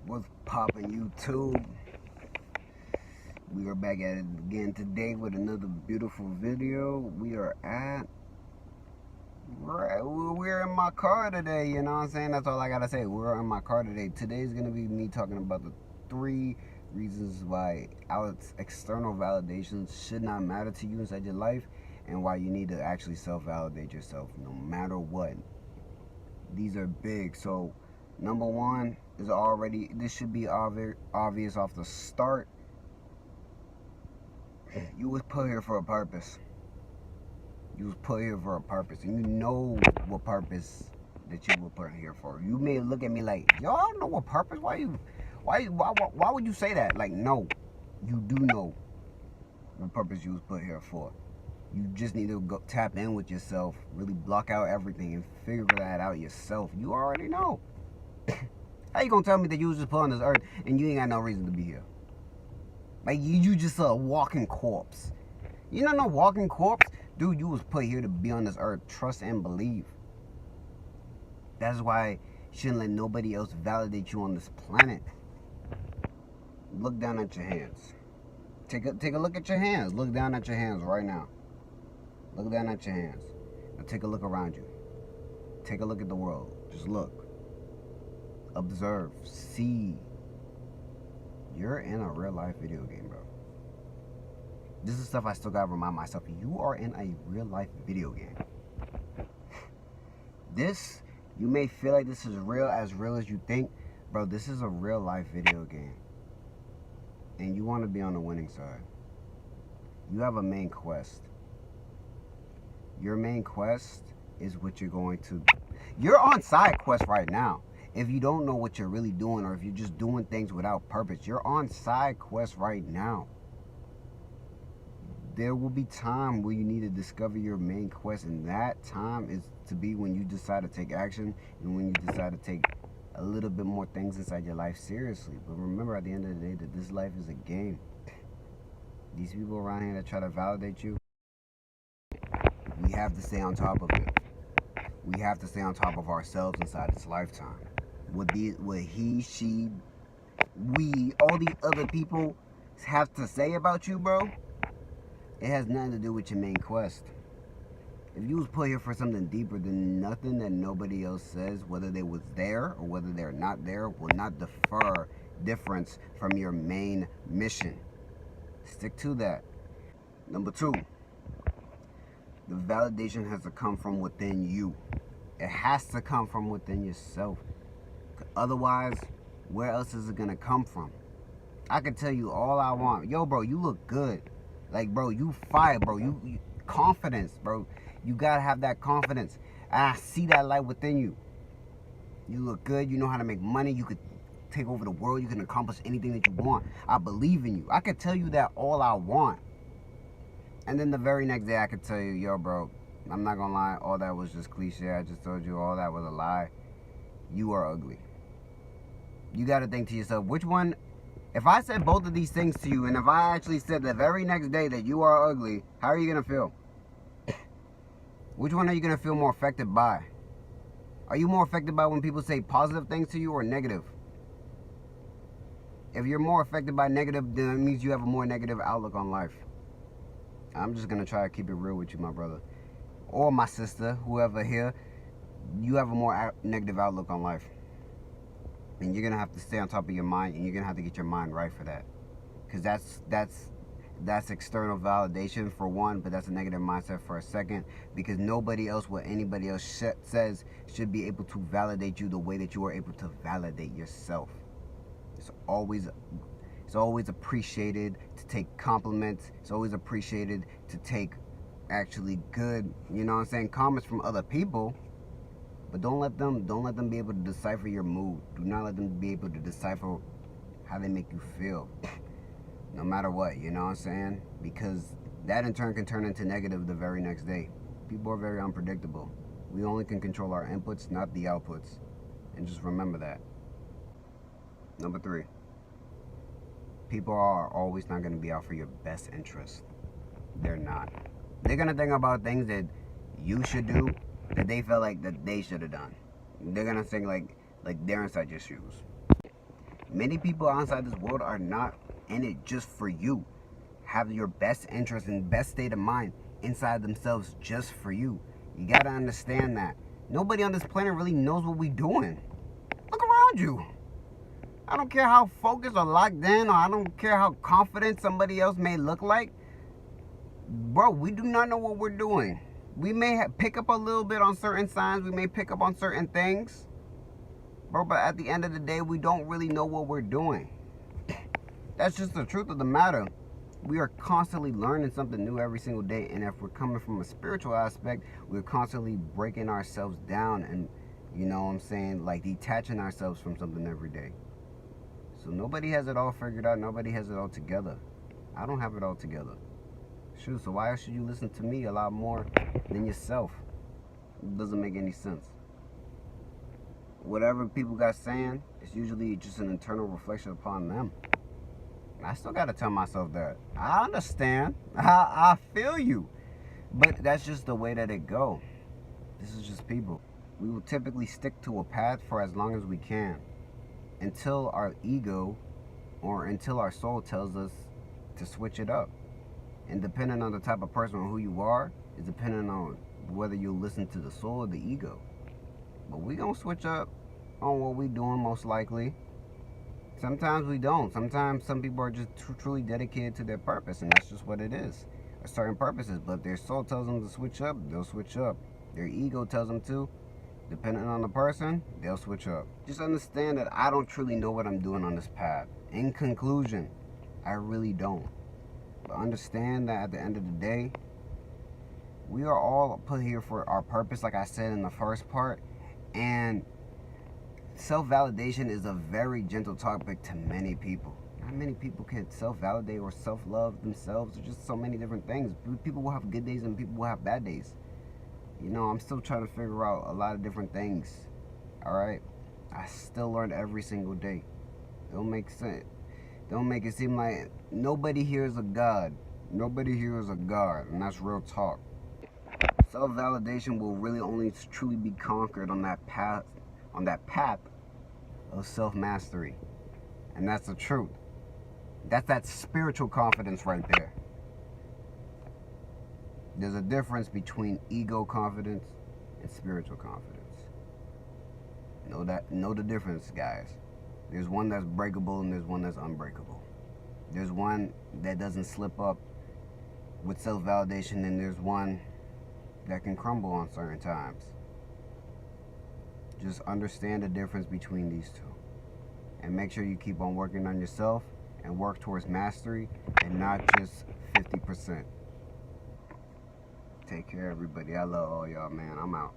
What's poppin' YouTube? We are back at it again today with another beautiful video. We're in my car today, you know what I'm saying? That's all I gotta say. We're in my car today. Today's gonna be me talking about the 3 reasons why external validations should not matter to you inside your life, and why you need to actually self-validate yourself no matter what. These are big. So number 1 is this should be obvious off the start. You was put here for a purpose. You was put here for a purpose, and you know what purpose that you were put here for. You may look at me like, yo, I don't know what purpose. Why would you say that? Like, no, you do know what purpose you was put here for. You just need to go tap in with yourself, really block out everything and figure that out yourself. You already know. How you gonna tell me that you was just put on this earth and you ain't got no reason to be here? Like, you just a walking corpse. You know, no walking corpse? Dude, you was put here to be on this earth. Trust and believe. That's why you shouldn't let nobody else validate you on this planet. Look down at your hands. Take a look at your hands. Look down at your hands right now. Look down at your hands. Now take a look around you. Take a look at the world. Just look. Observe. See. You're in a real life video game, bro. This is stuff I still gotta remind myself. You are in a real life video game. You may feel like this is real as you think. Bro, this is a real life video game. And you want to be on the winning side. You have a main quest. Your main quest is what you're going to... You're on side quest right now. If you don't know what you're really doing, or if you're just doing things without purpose, you're on side quest right now. There will be time where you need to discover your main quest, and that time is to be when you decide to take action and when you decide to take a little bit more things inside your life seriously. But remember, at the end of the day, that this life is a game. These people around here that try to validate you, we have to stay on top of it. We have to stay on top of ourselves inside this lifetime. What he, she, we, all the other people have to say about you, bro, it has nothing to do with your main quest. If you was put here for something deeper, then nothing that nobody else says, whether they was there or whether they're not there, will not difference from your main mission. Stick to that. Number 2, the validation has to come from within you. It has to come from within yourself. Otherwise, where else is it gonna come from? I can tell you all I want. Yo, bro, you look good. Like, bro, you fire, bro. You confidence, bro. You gotta have that confidence. And I see that light within you. You look good. You know how to make money. You could take over the world. You can accomplish anything that you want. I believe in you. I could tell you that all I want. And then the very next day, I could tell you, yo, bro, I'm not gonna lie. All that was just cliche. I just told you all that was a lie. You are ugly. You gotta think to yourself, which one... If I said both of these things to you, and if I actually said the very next day that you are ugly, how are you going to feel? Which one are you going to feel more affected by? Are you more affected by when people say positive things to you, or negative? If you're more affected by negative, then it means you have a more negative outlook on life. I'm just going to try to keep it real with you, my brother. Or my sister, whoever here. You have a more negative outlook on life. And you're gonna have to stay on top of your mind, and you're gonna have to get your mind right for that, because that's external validation for one, but that's a negative mindset for a second, because nobody else, what anybody else says, should be able to validate you the way that you are able to validate yourself. It's always appreciated to take compliments. It's always appreciated to take actually good, you know what I'm saying, comments from other people. But don't let them be able to decipher your mood. Do not let them be able to decipher how they make you feel. No matter what, you know what I'm saying? Because that in turn can turn into negative the very next day. People are very unpredictable. We only can control our inputs, not the outputs. And just remember that. Number 3. People are always not going to be out for your best interest. They're not. They're going to think about things that you should do that they felt like that they should have done. They're gonna think like they're inside your shoes. Many people outside this world are not in it just for you. Have your best interest and best state of mind inside themselves just for you. You gotta understand that. Nobody on this planet really knows what we're doing. Look around you. I don't care how focused or locked in, or I don't care how confident somebody else may look like. Bro, we do not know what we're doing. We may pick up a little bit on certain signs. We may pick up on certain things. Bro, but at the end of the day, we don't really know what we're doing. That's just the truth of the matter. We are constantly learning something new every single day. And if we're coming from a spiritual aspect, we're constantly breaking ourselves down and, you know what I'm saying, like detaching ourselves from something every day. So nobody has it all figured out. Nobody has it all together. I don't have it all together. Shoot, so why should you listen to me a lot more than yourself? It doesn't make any sense. Whatever people got saying, it's usually just an internal reflection upon them. I still got to tell myself that. I understand. I feel you. But that's just the way that it go. This is just people. We will typically stick to a path for as long as we can, until our ego or until our soul tells us to switch it up. And depending on the type of person or who you are, is depending on whether you listen to the soul or the ego. But we gonna switch up on what we doing most likely. Sometimes we don't. Sometimes some people are just truly dedicated to their purpose, and that's just what it is. Or certain purposes. But if their soul tells them to switch up, they'll switch up. Their ego tells them to. Depending on the person, they'll switch up. Just understand that I don't truly know what I'm doing on this path. In conclusion, I really don't. But understand that at the end of the day, we are all put here for our purpose, like I said in the first part. And self-validation is a very gentle topic to many people. Not many people can self-validate or self-love themselves. There's just so many different things. People will have good days and people will have bad days. You know, I'm still trying to figure out a lot of different things. Alright? I still learn every single day. Don't make sense. Don't make it seem like nobody here is a god. Nobody here is a god. And that's real talk. Self-validation will really only truly be conquered on that path of self-mastery. And that's the truth. That's that spiritual confidence right there. There's a difference between ego confidence and spiritual confidence. Know the difference, guys. There's one that's breakable and there's one that's unbreakable. There's one that doesn't slip up with self-validation, and there's one that can crumble on certain times. Just understand the difference between these two. And make sure you keep on working on yourself and work towards mastery and not just 50%. Take care, everybody. I love all y'all, man. I'm out.